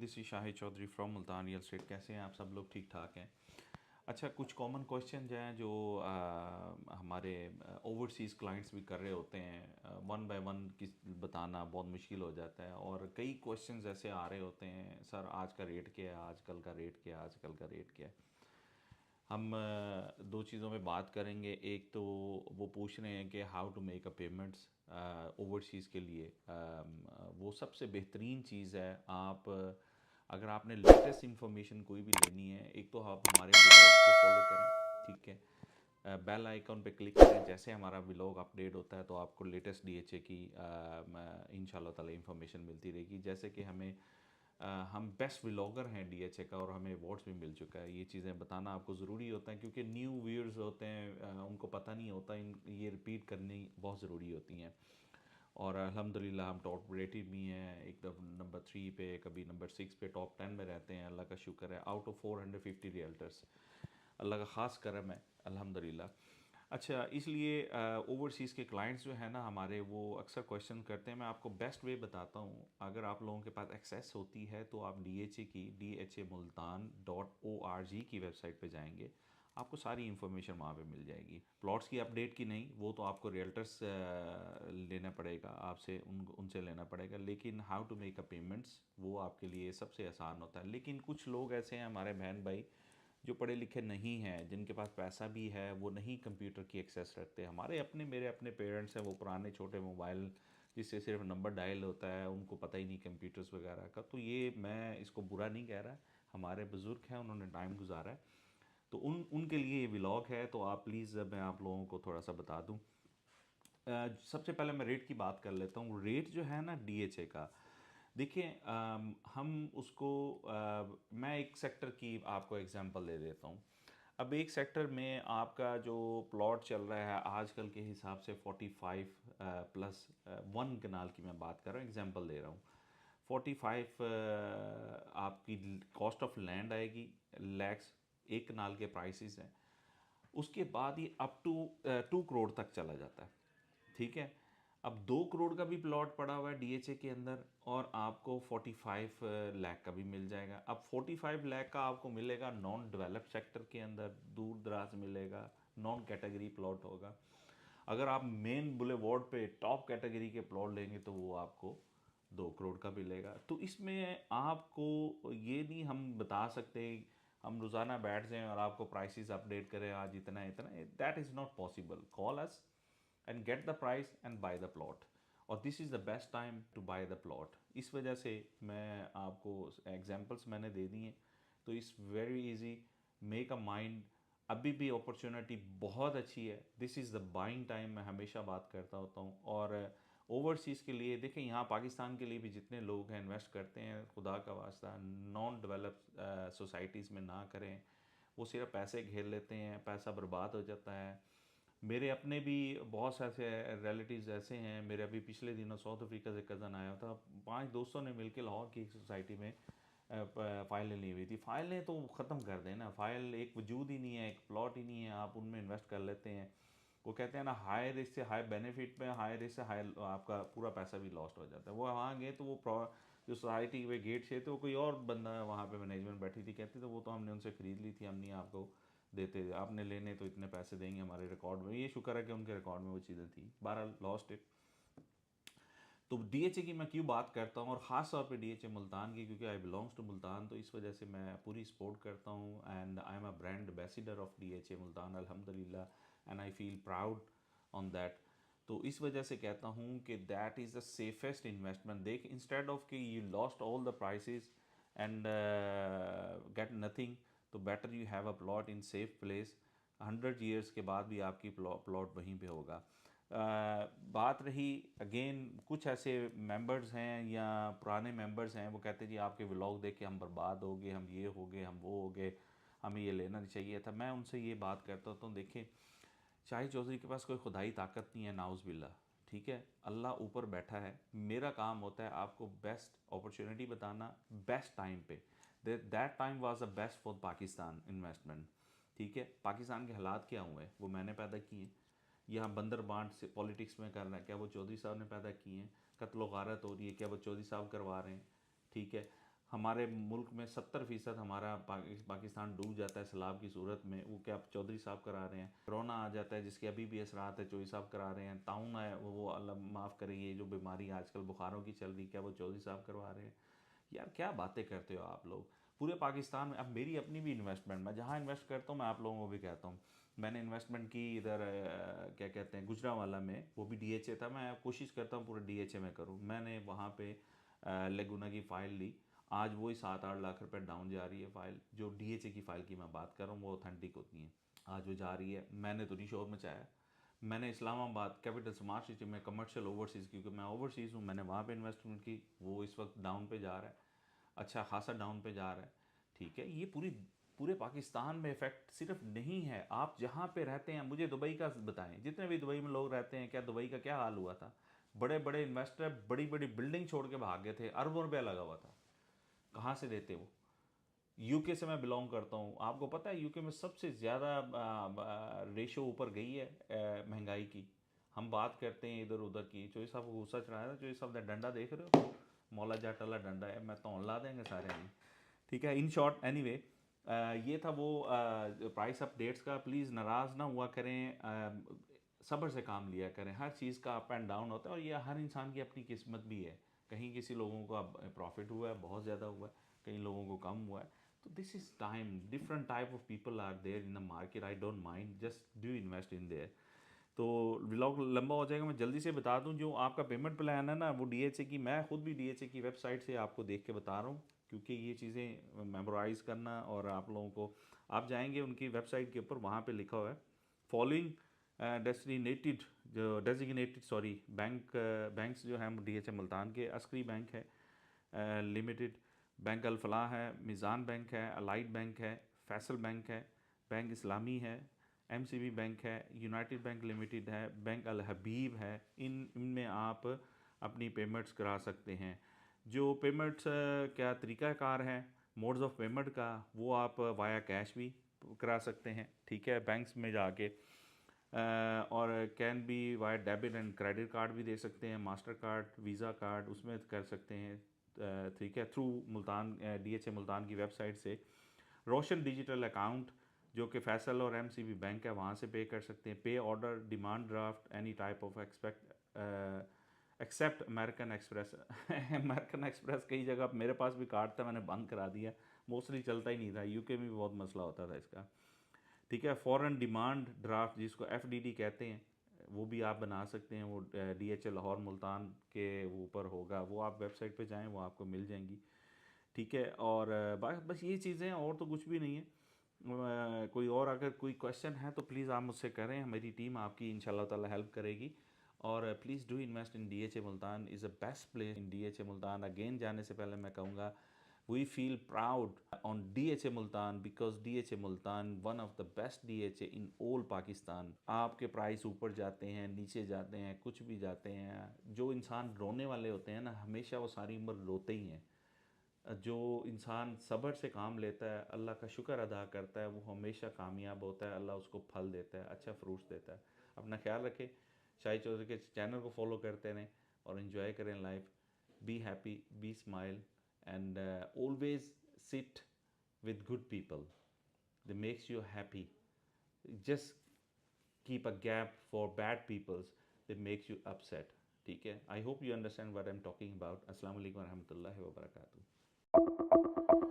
This is Shahid Chaudhry from Multan real estate. कैसे हैं आप सब लोग? ठीक ठाक हैं। अच्छा, कुछ कॉमन क्वेश्चन हैं जो हमारे ओवरसीज़ क्लाइंट्स भी कर रहे होते हैं। वन बाय वन किस बताना बहुत मुश्किल हो जाता है, और कई क्वेश्चंस ऐसे आ रहे होते हैं, सर आज का रेट क्या है, आजकल का रेट क्या है, आजकल का रेट क्या है। हम दो चीज़ों में बात करेंगे। एक तो वो पूछ रहे हैं कि how to make a payments overseas के लिए। वो सबसे बेहतरीन चीज़ है। आप अगर आपने लेटेस्ट इन्फॉर्मेशन कोई भी लेनी है, एक तो आप हमारे ब्लॉग्स को फॉलो करें, ठीक है। बेल आइकॉन पे क्लिक करें। जैसे हमारा ब्लॉग अपडेट होता है तो आपको लेटेस्ट डीएचए की इंशाल्लाह ताला इन्फॉर्मेशन मिलती रहेगी। जैसे कि हम बेस्ट व्लॉगर हैं डीएचए का, और हमें अवार्ड्स भी मिल चुका है। ये चीज़ें बताना आपको ज़रूरी होता है, क्योंकि न्यू व्यूअर्स होते हैं, उनको पता नहीं होता। ये रिपीट करनी बहुत ज़रूरी होती हैं। और अल्हम्दुलिल्लाह हम टॉप रेटेड भी हैं। एक दफ़ा नंबर 3 पे, कभी नंबर 6 पे, टॉप 10 में रहते हैं। अल्लाह का शुक्र है। आउट ऑफ 450 रियल्टर्स, अल्लाह का ख़ास करम है अल्हम्दुलिल्लाह। अच्छा, इसलिए ओवरसीज़ के क्लाइंट्स जो है ना हमारे, वो अक्सर क्वेश्चन करते हैं। मैं आपको बेस्ट वे बताता हूँ। अगर आप लोगों के पास एक्सेस होती है तो आप डीएचए की DHAMultan.org की वेबसाइट पे जाएंगे। आपको सारी इन्फॉर्मेशन वहाँ पे मिल जाएगी। प्लॉट्स की अपडेट की नहीं, वो तो आपको रियल्टर्स लेना पड़ेगा, आपसे उनसे लेना पड़ेगा। लेकिन how to make a payments, वो आपके लिए सबसे आसान होता है। लेकिन कुछ लोग ऐसे हैं हमारे बहन भाई जो पढ़े लिखे नहीं हैं, जिनके पास पैसा भी है, वो नहीं कंप्यूटर की एक्सेस रखते। हमारे अपने, मेरे अपने पेरेंट्स हैं, वो पुराने छोटे मोबाइल जिससे सिर्फ नंबर डायल होता है, उनको पता ही नहीं कंप्यूटर्स वगैरह का। तो ये, मैं इसको बुरा नहीं कह रहा। हमारे बुज़ुर्ग हैं, उन्होंने टाइम गुजारा है, तो उनके लिए ये व्लॉग है। तो आप प्लीज़, मैं आप लोगों को थोड़ा सा बता दूँ। सबसे पहले मैं रेट की बात कर लेता हूँ। रेट जो है ना डीएचए का, देखिए, हम उसको मैं एक सेक्टर की आपको एग्जांपल दे देता हूँ। अब एक सेक्टर में आपका जो प्लॉट चल रहा है आजकल के हिसाब से 45 प्लस, वन कनाल की मैं बात कर रहा हूँ, एग्जांपल दे रहा हूँ। 45 आपकी कॉस्ट ऑफ लैंड आएगी, लैक्स एक कनाल के प्राइसेस हैं। उसके बाद ये अप टू 2 करोड़ तक चला जाता है, ठीक है। अब 2 करोड़ का भी प्लॉट पड़ा हुआ है डीएचए के अंदर, और आपको 45 लाख का भी मिल जाएगा। अब 45 लाख का आपको मिलेगा नॉन डेवलप्ड सेक्टर के अंदर, दूर दराज मिलेगा, नॉन कैटेगरी प्लॉट होगा। अगर आप मेन बुलेवार्ड पे टॉप कैटेगरी के प्लॉट लेंगे तो वो आपको 2 करोड़ का मिलेगा। तो इसमें आपको ये नहीं हम बता सकते, हम रोज़ाना बैठ जाएं और आपको प्राइसेस अपडेट करें आज इतना इतना। That is not possible. Call us and get the price and buy the plot, और this is the best time to buy the plot. इस वजह से मैं आपको एग्जांपल्स मैंने दे दी हैं। तो it's very easy, make a mind. अभी भी अपॉर्चुनिटी बहुत अच्छी है। This is the buying time, मैं हमेशा बात करता होता हूँ। और ओवरसीज़ के लिए देखें, यहाँ पाकिस्तान के लिए भी जितने लोग हैं इन्वेस्ट करते हैं, खुदा का वास्ता नॉन डेवलप सोसाइटीज़ में ना करें। वो सिर्फ पैसे घेर लेते हैं, पैसा बर्बाद हो जाता है। मेरे अपने भी बहुत से ऐसे रिलेटिव्स ऐसे हैं। मेरे अभी पिछले दिनों साउथ अफ्रीका से कज़न आया था। 5 दोस्तों ने मिलकर लाहौर की एक सोसाइटी में फ़ाइलें ली हुई थी। फ़ाइलें तो ख़त्म कर देना, फ़ाइल एक वजूद ही नहीं है, एक प्लॉट ही नहीं है, आप उनमें इन्वेस्ट कर लेते हैं। वो कहते हैं ना, हाई रिस्क से हाई बेनिफिट में, हाई रिस्क से हाई आपका पूरा पैसा भी लॉस्ट हो जाता है। वो वहाँ गए तो वो जो सोसाइटी के गेट से, तो कोई और बंदा वहाँ पे मैनेजमेंट बैठी थी, कहती तो वो तो हमने उनसे ख़रीद ली थी, हम नहीं आपको देते, आपने लेने तो इतने पैसे देंगे हमारे रिकॉर्ड में। ये शुक्र है कि उनके रिकॉर्ड में वो चीज़ें थी, 12 लॉस्ट इट। तो डीएचए की मैं क्यों बात करता हूँ, और ख़ास तौर पे डीएचए मुल्तान की, क्योंकि आई बिलोंग्स टू मुल्तान, तो इस वजह से मैं पूरी सपोर्ट करता हूँ। And I am a brand ambassador of DHA Multan अल्हम्दुलिल्लाह, and I feel proud on that. तो इस वजह से कहता हूँ कि that is the safest investment. देख, इंस्टेड ऑफ कि you lost all the prices and get nothing, तो better you have a plot in safe place. 100 years के बाद भी आपकी प्लॉट वहीं पे होगा। बात रही अगेन, कुछ ऐसे मेंबर्स हैं या पुराने मेंबर्स हैं, वो कहते हैं जी आपके व्लॉग देख के हम बर्बाद हो गए, हम ये हो गए, हम वो हो गए, हमें ये लेना नहीं चाहिए था। मैं उनसे ये बात करता हूँ, तो देखें, शाहिद चौधरी के पास कोई खुदाई ताकत नहीं है, नाउज़ बिल्ला, ठीक है। अल्लाह ऊपर बैठा है। मेरा काम होता है आपको बेस्ट अपॉर्चुनिटी बताना, बेस्ट टाइम पे। That time was the best for Pakistan investment, ठीक है। पाकिस्तान के हालात क्या हुए, वो मैंने पैदा किए। यहाँ बंदर बांट से पॉलिटिक्स में करना है, क्या वो चौधरी साहब ने पैदा किए हैं। कत्ल गारत हो रही है, क्या वो चौधरी साहब करवा रहे हैं, ठीक है। हमारे मुल्क में 70% हमारा पाकिस्तान डूब जाता है सैलाब की सूरत में, वो क्या चौधरी साहब करा रहे हैं। कोरोना आ जाता है जिसके अभी भी असरात है, चौधरी साहब करा रहे हैं। ताउन है वो अल्लाह माफ़ करे, ये जो बीमारी आजकल बुखारों की चल रही, क्या वो चौधरी साहब करवा रहे हैं। यार क्या बातें करते हो आप लोग। पूरे पाकिस्तान में अब मेरी अपनी भी इन्वेस्टमेंट, मैं जहाँ इन्वेस्ट करता हूँ मैं आप लोगों को भी कहता हूँ। मैंने इन्वेस्टमेंट की इधर क्या कहते हैं गुजरांवाला में, वो भी डीएचए था। मैं कोशिश करता हूँ पूरे डीएचए में करूँ। मैंने वहाँ पे लेगुना की फ़ाइल ली। आज वही 7-8 लाख रुपए डाउन जा रही है फ़ाइल। जो डीएचए की फ़ाइल की मैं बात कर रहा हूँ वो ऑथेंटिक होती हैं। आज वो जा रही है। मैंने तो नहीं शोर मचाया। मैंने इस्लामाबाद कैपिटल स्मार्ट सिटी में कमर्शियल ओवरसीज़, क्योंकि मैं ओवरसीज़ हूँ, मैंने वहाँ पे इन्वेस्टमेंट की। वो इस वक्त डाउन पे जा रहा है, अच्छा खासा डाउन पे जा रहा है। ठीक है, ये पूरे पाकिस्तान में इफेक्ट सिर्फ नहीं है। आप जहाँ पे रहते हैं, मुझे दुबई का बताएं, जितने भी दुबई में लोग रहते हैं, क्या दुबई का क्या हाल हुआ था। बड़े बड़े इन्वेस्टर बड़ी बड़ी बिल्डिंग छोड़ के भाग गए थे, अरबों रुपया लगा हुआ था। कहाँ से देते वो। यूके से मैं बिलोंग करता हूँ, आपको पता है यूके में सबसे ज़्यादा रेशो ऊपर गई है महंगाई की। हम बात करते हैं इधर उधर की। चोई साहब को गुस्सा चढ़ाया था, चोई साहब ने डंडा देख रहे हो, मौला जाट वाला डंडा है, मैं तो ला देंगे सारे नहीं। ठीक है, इन शॉर्ट एनीवे ये था वो प्राइस अपडेट्स का। प्लीज़ नाराज़ ना हुआ करें, सब्र से काम लिया करें। हर चीज़ का अप एंड डाउन होता है, और ये हर इंसान की अपनी किस्मत भी है। कहीं किसी लोगों को प्रॉफिट हुआ है, बहुत ज़्यादा हुआ है, कई लोगों को कम हुआ है। तो this is time, different type of people are there in the market. I don't mind, just do invest in there. तो व्लॉग लंबा हो जाएगा, मैं जल्दी से बता दूं जो आपका पेमेंट प्लान है ना, वो डीएचए की, मैं खुद भी डीएचए की वेबसाइट से आपको देख के बता रहा हूँ, क्योंकि ये चीज़ें मेमोराइज़ करना, और आप लोगों को, आप जाएंगे उनकी वेबसाइट के ऊपर, वहाँ पे लिखा हुआ है फॉलोइंग डेस्टिनेटेड, जो डेजिग्नेटेड सॉरी बैंक्स जो हैं डीएचए मुल्तान के, अस्करी बैंक है लिमिटेड, बैंक अल फलाह है, मिज़ान बैंक है, अलाइड बैंक है, फैसल बैंक है, बैंक इस्लामी है, एमसीबी बैंक है, यूनाइटेड बैंक लिमिटेड है, बैंक अल हबीब है। इनमें आप अपनी पेमेंट्स करा सकते हैं। जो पेमेंट्स क्या तरीक़ाकार है मोड्स ऑफ पेमेंट का, वो आप वाया कैश भी करा सकते हैं। ठीक है, बैंक्स में जाके और can be via debit and credit card भी दे सकते हैं, मास्टर कार्ड, वीज़ा कार्ड, उसमें कर सकते हैं। ठीक है, थ्रू मुल्तान डीएचए मुल्तान की वेबसाइट से। रोशन डिजिटल अकाउंट जो कि फैसल और एमसीबी बैंक है, वहाँ से पे कर सकते हैं। Pay order, demand draft, any type of except American Express. American Express कई जगह मेरे पास भी कार्ड था, मैंने बंद करा दिया, मोस्टली चलता ही नहीं था। यूके में भी बहुत मसला होता था इसका। ठीक है, फ़ॉरेन डिमांड ड्राफ्ट जिसको एफडीडी कहते हैं, वो भी आप बना सकते हैं। वो डीएचए लाहौर मुल्तान के ऊपर होगा, वो आप वेबसाइट पे जाएं, वो आपको मिल जाएंगी। ठीक है, और बस ये चीज़ें हैं, और तो कुछ भी नहीं है। कोई और अगर कोई क्वेश्चन है तो प्लीज़ आप मुझसे करें, मेरी टीम आपकी इंशाल्लाह ताला हेल्प करेगी। और please do invest in DHA Multan, is a best place in DHA Multan. Again जाने से पहले मैं कहूँगा, we feel proud on DHA Multan because DHA Multan one of the best DHA in all Pakistan. आपके प्राइस ऊपर जाते हैं, नीचे जाते हैं, कुछ भी जाते हैं, जो इंसान रोने वाले होते हैं ना, हमेशा वो सारी उम्र रोते ही हैं। जो इंसान सब्र से काम लेता है, अल्लाह का शुक्र अदा करता है, वो हमेशा कामयाब होता है। अल्लाह उसको फल देता है, अच्छा फ्रूट्स देता है। अपना ख्याल रखें, शाहिद चौधरी के चैनल को फॉलो करते रहें और इन्जॉय करें life. Be happy, be smile, and always sit with good people, they makes you happy. Just keep a gap for bad peoples, they makes you upset. ठीक है, I hope you understand what I'm talking about. अस्सलाम वालेकुम रहमतुल्लाहि व बरकातहू।